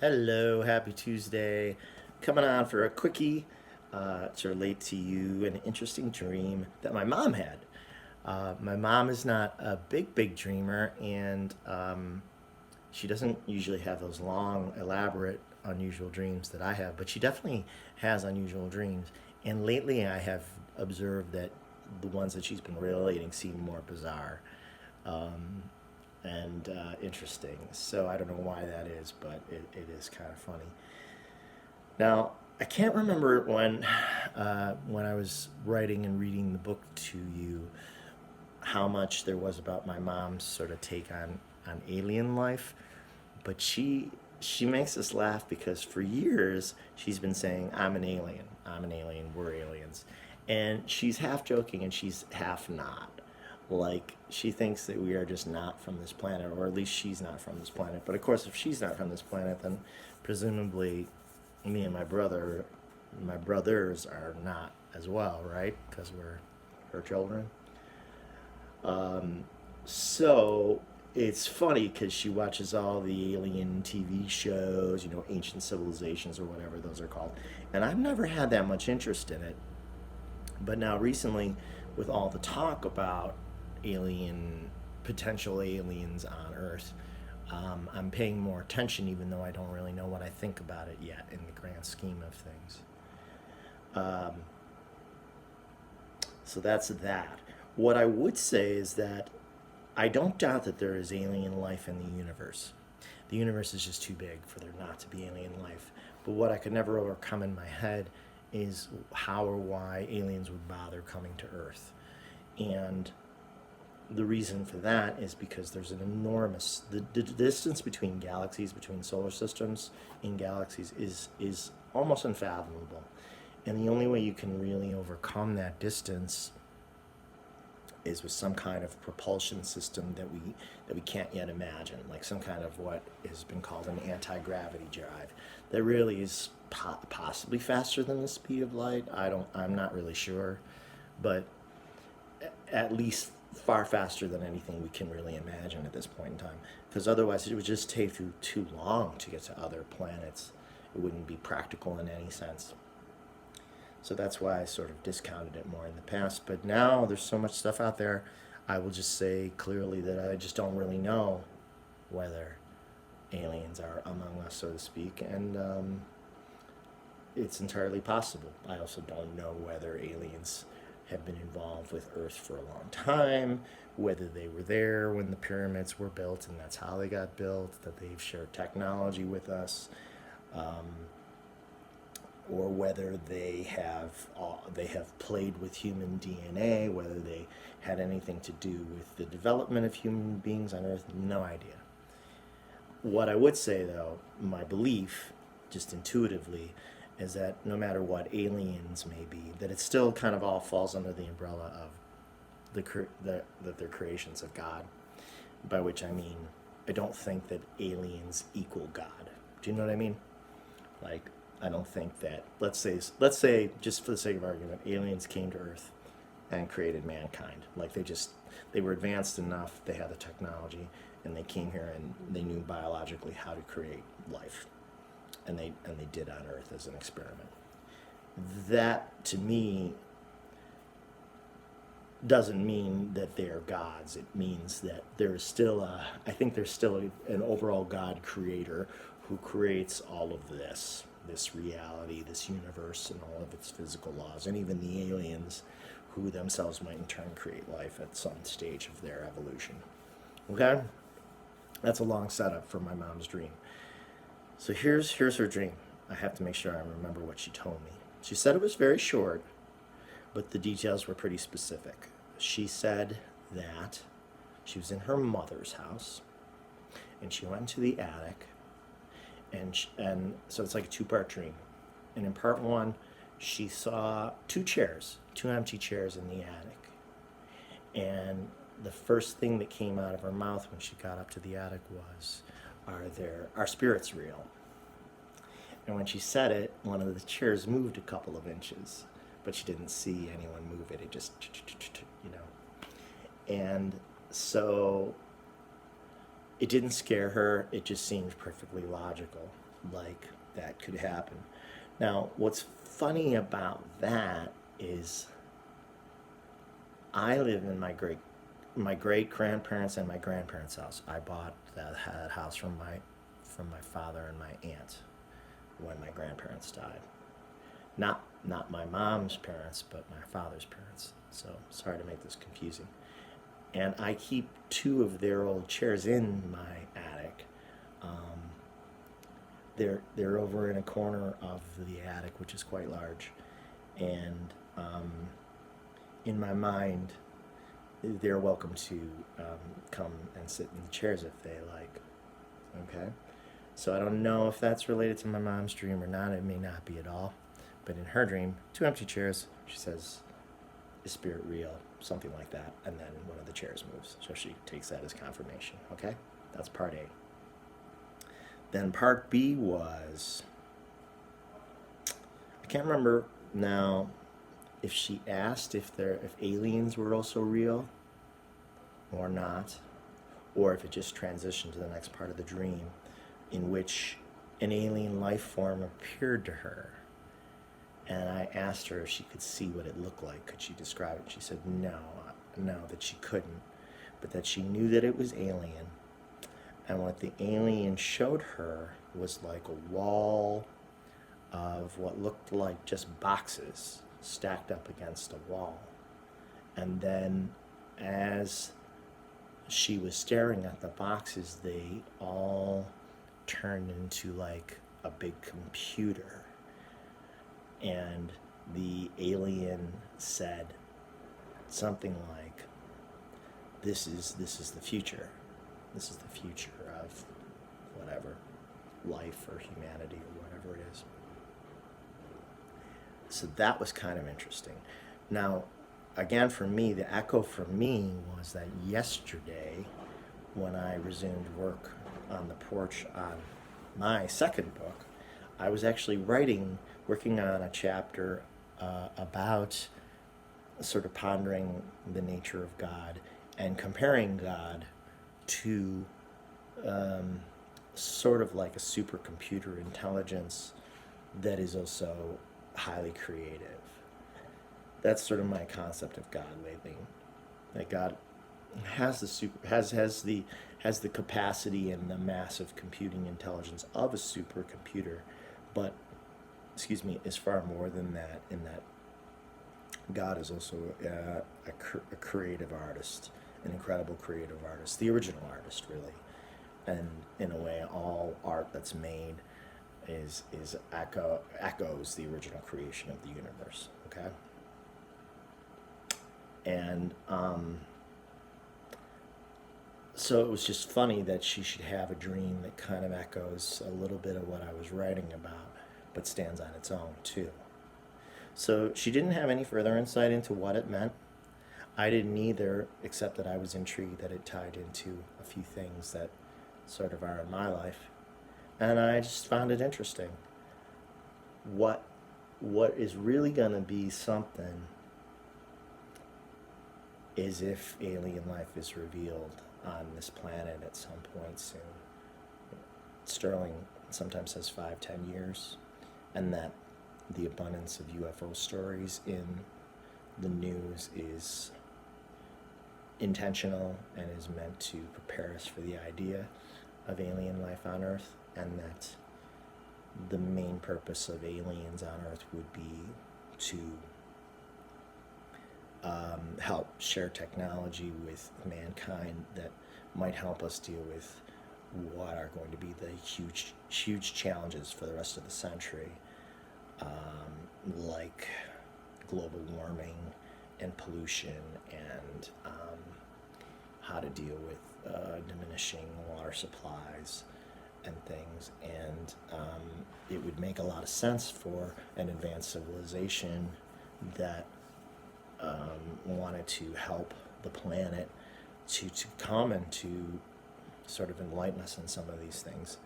Hello, happy Tuesday. Coming on for a quickie to relate to you an interesting dream that my mom had. My mom is not a big dreamer, and she doesn't usually have those long, elaborate, unusual dreams that I have, but she definitely has unusual dreams. And lately, I have observed that the ones that she's been relating seem more bizarre and interesting. So I don't know why that is, but it is kind of funny. Now, I can't remember when I was writing and reading the book to you how much there was about my mom's sort of take on alien life, but she makes us laugh because for years she's been saying, I'm an alien, I'm an alien, we're aliens. And she's half joking and she's half not. Like, she thinks that we are just not from this planet, or at least she's not from this planet. But of course, if she's not from this planet, then presumably me and my brothers are not as well, right? Because we're her children. So it's funny because she watches all the alien TV shows, Ancient Civilizations or whatever those are called. And I've never had that much interest in it. But now recently, with all the talk about potential aliens on Earth, I'm paying more attention, even though I don't really know what I think about it yet in the grand scheme of things. Um, so that's that. What I would say is that I don't doubt that there is alien life in the universe. The universe is just too big for there not to be alien life. But what I could never overcome in my head is how or why aliens would bother coming to Earth. And the reason for that is because there's an enormous the distance between galaxies, between solar systems in galaxies is almost unfathomable. And the only way you can really overcome that distance is with some kind of propulsion system that we can't yet imagine, like some kind of what has been called an anti-gravity drive that really is possibly faster than the speed of light. I'm not really sure, but at least far faster than anything we can really imagine at this point in time, because otherwise it would just take too long to get to other planets. It wouldn't be practical in any sense. So that's why I sort of discounted it more in the past. But now there's so much stuff out there, I will just say clearly that I just don't really know whether aliens are among us, so to speak. And it's entirely possible. I also don't know whether aliens have been involved with Earth for a long time, whether they were there when the pyramids were built and that's how they got built, that they've shared technology with us, or whether they have played with human DNA, whether they had anything to do with the development of human beings on Earth. No idea. What I would say, though, my belief, just intuitively, is that no matter what aliens may be, that it still kind of all falls under the umbrella of that they're creations of God. By which I mean, I don't think that aliens equal God. Do you know what I mean? Like, I don't think that let's say just for the sake of argument, aliens came to Earth and created mankind. Like they were advanced enough, they had the technology, and they came here and they knew biologically how to create life, and they did on Earth as an experiment. That to me doesn't mean that they're gods. It means that I think there's still an overall God creator who creates all of this reality, this universe, and all of its physical laws, and even the aliens who themselves might in turn create life at some stage of their evolution. Okay? That's a long setup for my mom's dream. So here's her dream. I have to make sure I remember what she told me. She said it was very short, but the details were pretty specific. She said that she was in her mother's house and she went to the attic, and so it's like a two-part dream. And in part one, she saw two empty chairs in the attic. And the first thing that came out of her mouth when she got up to the attic was, "Are spirits real?" And when she said it, one of the chairs moved a couple of inches, but she didn't see anyone move it. It just, you know. And so it didn't scare her. It just seemed perfectly logical. like that could happen. Now, what's funny about that is I live in my great grandparents and my grandparents' house. I bought that house from my father and my aunt when my grandparents died. Not my mom's parents, but my father's parents. So sorry to make this confusing. And I keep two of their old chairs in my attic. They're over in a corner of the attic, which is quite large, and in my mind, they're welcome to come and sit in the chairs if they like. Okay, so I don't know if that's related to my mom's dream or not. It may not be at all, but in her dream, two empty chairs. She says, "Is spirit real?" Something like that, and then one of the chairs moves. So she takes that as confirmation. Okay, that's part A. Then part B was, I can't remember now if she asked if aliens were also real or not, or if it just transitioned to the next part of the dream, in which an alien life form appeared to her. And I asked her if she could see what it looked like. Could she describe it? She said no, that she couldn't, but that she knew that it was alien. And what the alien showed her was like a wall of what looked like just boxes stacked up against a wall. And then as she was staring at the boxes, they all turned into like a big computer. And the alien said something like, this is the future. This is the future of whatever, life or humanity or whatever it is. So that was kind of interesting. Now, again, for me, the echo for me was that yesterday, when I resumed work on the porch on my second book, I was actually working on a chapter about sort of pondering the nature of God and comparing God to sort of like a supercomputer intelligence that is also highly creative. That's sort of my concept of God lately. That God has the capacity and the massive computing intelligence of a supercomputer, but is far more than that. In that God is also a creative artist, an incredible creative artist, the original artist, really. And in a way, all art that's made echoes the original creation of the universe. Okay. And so it was just funny that she should have a dream that kind of echoes a little bit of what I was writing about, but stands on its own too. So she didn't have any further insight into what it meant. I didn't either, except that I was intrigued that it tied into a few things that sort of are in my life. And I just found it interesting. What is really going to be something is if alien life is revealed on this planet at some point soon. Sterling sometimes says 5-10 years, and that the abundance of UFO stories in the news is intentional and is meant to prepare us for the idea of alien life on Earth, and that the main purpose of aliens on Earth would be to help share technology with mankind that might help us deal with what are going to be the huge challenges for the rest of the century, like global warming and pollution, and how to deal with diminishing water supplies and things. And it would make a lot of sense for an advanced civilization that wanted to help the planet to come and to sort of enlighten us in some of these things.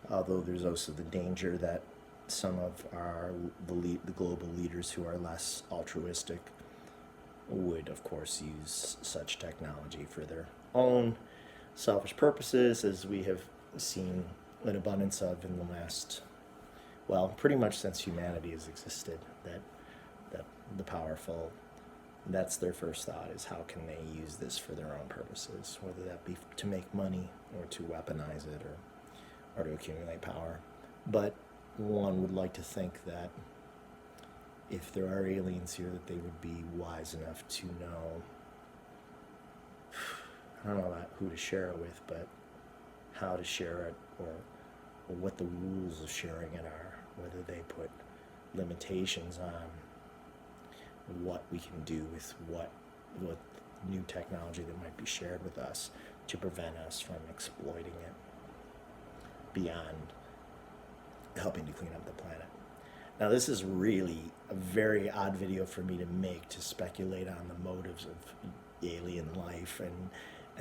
Although there's also the danger that some of the global leaders who are less altruistic would, of course, use such technology for their own selfish purposes, as we have seen an abundance of in the last, well, pretty much since humanity has existed, that the powerful, that's their first thought, is how can they use this for their own purposes, whether that be to make money or to weaponize it or to accumulate power. But one would like to think that if there are aliens here, that they would be wise enough to know, I don't know about who to share it with, but how to share it, or what the rules of sharing it are, whether they put limitations on what we can do with what new technology that might be shared with us to prevent us from exploiting it beyond helping to clean up the planet. Now, this is really a very odd video for me to make, to speculate on the motives of alien life and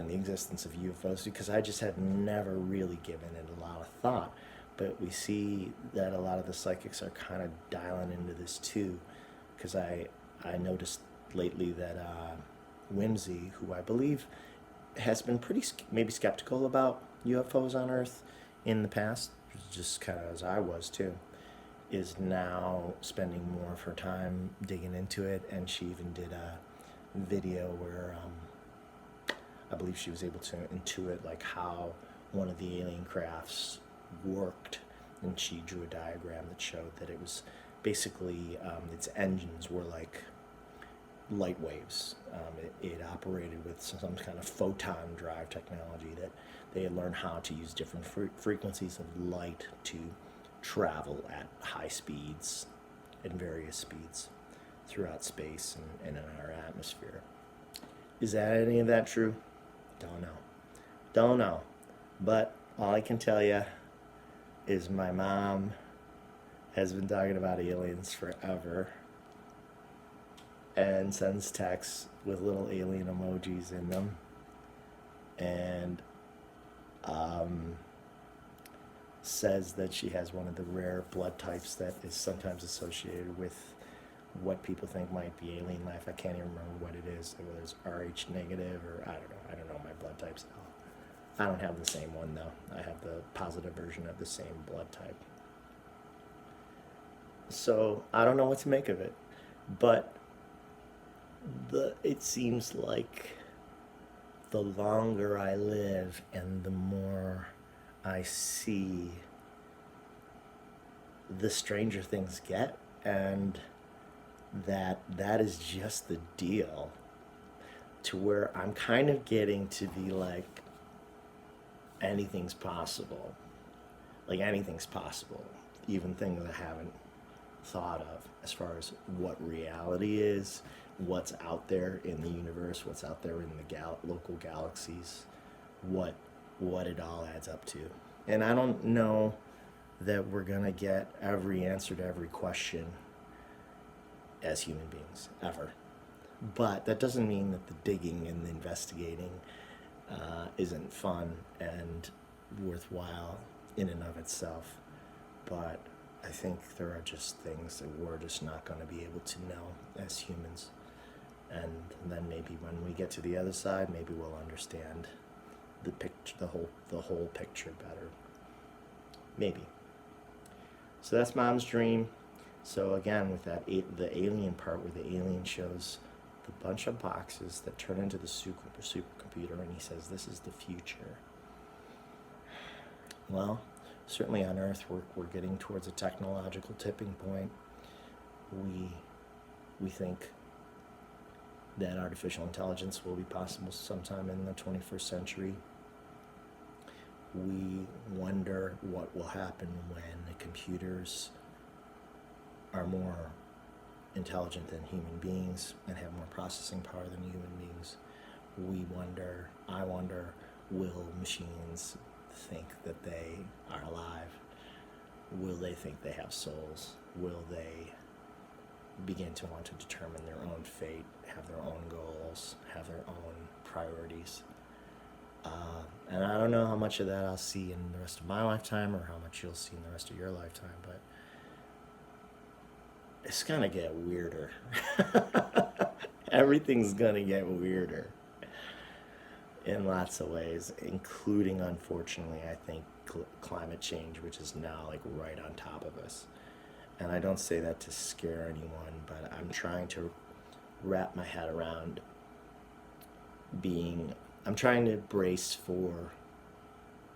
the existence of UFOs, because I just had never really given it a lot of thought. But we see that a lot of the psychics are kind of dialing into this too, because I noticed lately that Whimsy, who I believe has been pretty maybe skeptical about UFOs on Earth in the past, just kind of as I was too, is now spending more of her time digging into it. And she even did a video where I believe she was able to intuit like how one of the alien crafts worked, and she drew a diagram that showed that it was basically its engines were like light waves. It operated with some kind of photon drive technology, that they had learned how to use different frequencies of light to travel at high speeds and various speeds throughout space and in our atmosphere. Is that any of that true? Don't know. But all I can tell you is my mom has been talking about aliens forever, and sends texts with little alien emojis in them, and says that she has one of the rare blood types that is sometimes associated with what people think might be alien life. I can't even remember what it is, whether it's Rh negative or I don't know my blood types. I don't have the same one though. I have the positive version of the same blood type. So I don't know what to make of it, but it seems like the longer I live and the more I see, the stranger things get, and that is just the deal, to where I'm kind of getting to be like, anything's possible. Like anything's possible, even things I haven't thought of, as far as what reality is, what's out there in the universe, what's out there in the local galaxies, what it all adds up to. And I don't know that we're gonna get every answer to every question as human beings, ever. But that doesn't mean that the digging and the investigating isn't fun and worthwhile in and of itself. But I think there are just things that we're just not going to be able to know as humans. And then maybe when we get to the other side, maybe we'll understand the picture, the whole picture better. Maybe. So that's Mom's dream. So again, with that the alien part, where the alien shows the bunch of boxes that turn into the supercomputer, and he says this is the future. Well, certainly on Earth we're getting towards a technological tipping point. We think that artificial intelligence will be possible sometime in the 21st century. We wonder what will happen when the computers are more intelligent than human beings and have more processing power than human beings. I wonder, will machines think that they are alive? Will they think they have souls? Will they begin to want to determine their own fate, have their own goals, have their own priorities? And I don't know how much of that I'll see in the rest of my lifetime, or how much you'll see in the rest of your lifetime, but it's gonna get weirder. Everything's gonna get weirder in lots of ways, including, unfortunately, I think, climate change, which is now like right on top of us. And I don't say that to scare anyone, but I'm trying to wrap my head around I'm trying to brace for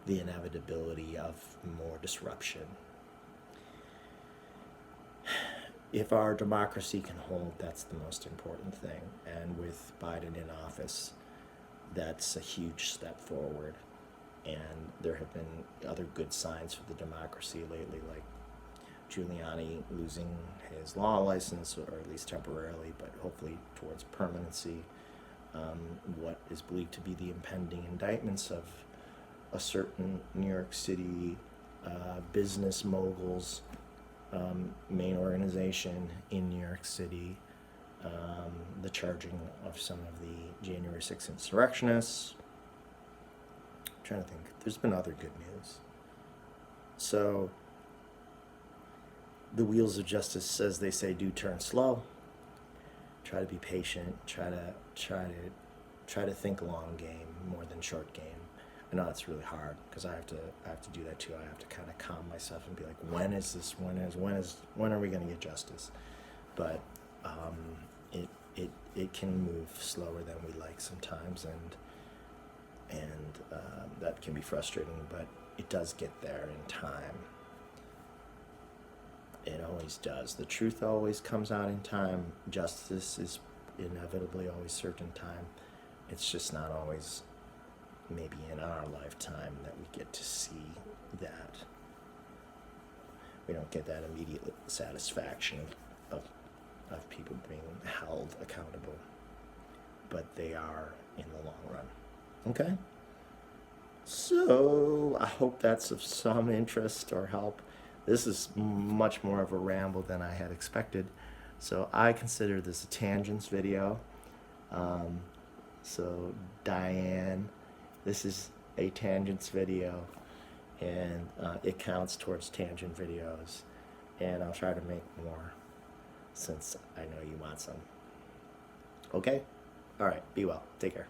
the inevitability of more disruption. If our democracy can hold, that's the most important thing. And with Biden in office, that's a huge step forward. And there have been other good signs for the democracy lately, like Giuliani losing his law license, or at least temporarily, but hopefully towards permanency. What is believed to be the impending indictments of a certain New York City business mogul's main organization in New York City, the charging of some of the January 6th insurrectionists. I'm trying to think. There's been other good news. So the wheels of justice, as they say, do turn slow. Try to be patient. Try to think long game more than short game. I know it's really hard because I have to do that too. I have to kind of calm myself and be like, when are we going to get justice? But it can move slower than we like sometimes, and that can be frustrating. But it does get there in time. It always does. The truth always comes out in time. Justice is inevitably always served in time. It's just not always, maybe in our lifetime, that we get to see that. We don't get that immediate satisfaction of people being held accountable, but they are in the long run. Okay? So I hope that's of some interest or help. This is much more of a ramble than I had expected. So I consider this a tangents video. So Diane, this is a tangents video, and it counts towards tangent videos. And I'll try to make more since I know you want some. Okay? All right, be well. Take care.